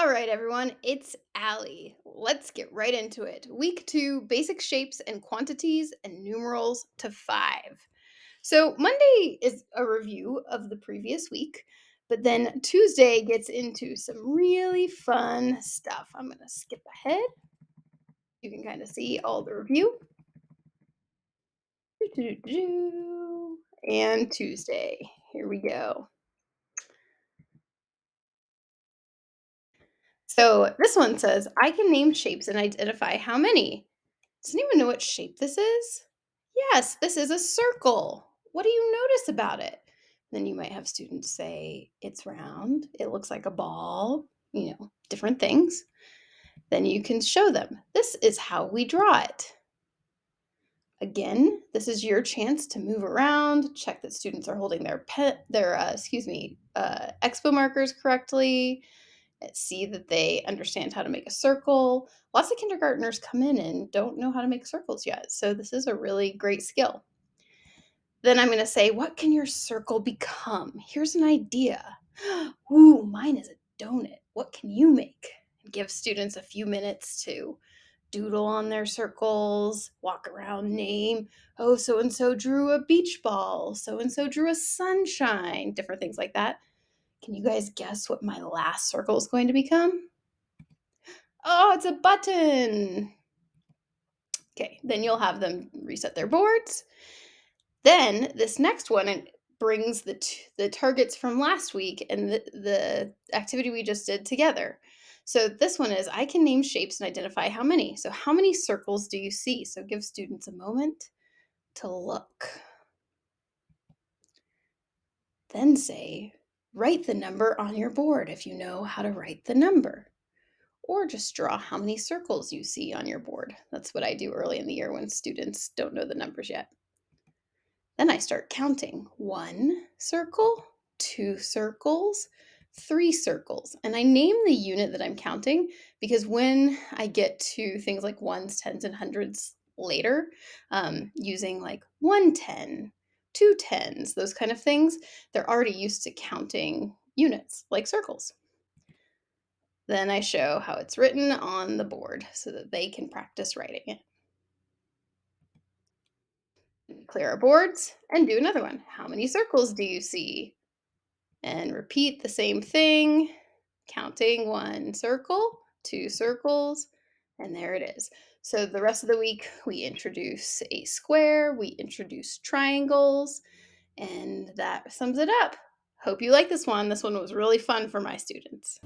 All right, everyone, it's Allie. Let's get right into it. Week 2, basic shapes and quantities and numerals to 5. So, Monday is a review of the previous week, but then Tuesday gets into some really fun stuff. I'm going to skip ahead. You can kind of see all the review. Doo-doo-doo-doo. And Tuesday. Here we go. So, this one says, I can name shapes and identify how many. Does anyone know what shape this is? Yes, this is a circle. What do you notice about it? Then you might have students say, it's round, it looks like a ball, different things. Then you can show them, this is how we draw it. Again, this is your chance to move around, check that students are holding their expo markers correctly, see that they understand how to make a circle. Lots of kindergartners come in and don't know how to make circles yet. So this is a really great skill. Then I'm going to say, what can your circle become? Here's an idea. Ooh, mine is a donut. What can you make? And give students a few minutes to doodle on their circles, walk around, name, oh, so and so drew a beach ball, so and so drew a sunshine, different things like that. Can you guys guess what my last circle is going to become? Oh, it's a button. Okay, then you'll have them reset their boards. Then this next one brings the targets from last week and the activity we just did together. So this one is I can name shapes and identify how many. So how many circles do you see? So give students a moment to look. Then say, write the number on your board if you know how to write the number. Or just draw how many circles you see on your board. That's what I do early in the year when students don't know the numbers yet. Then I start counting 1 circle, 2 circles, 3 circles. And I name the unit that I'm counting because when I get to things like ones, tens, and hundreds later, using like 110, 2 10s, those kind of things, they're already used to counting units like circles. Then I show how it's written on the board so that they can practice writing it. Clear our boards and do another one. How many circles do you see? And repeat the same thing, counting 1 circle, 2 circles, and there it is. So the rest of the week, we introduce a square, we introduce triangles, and that sums it up. Hope you like this one. This one was really fun for my students.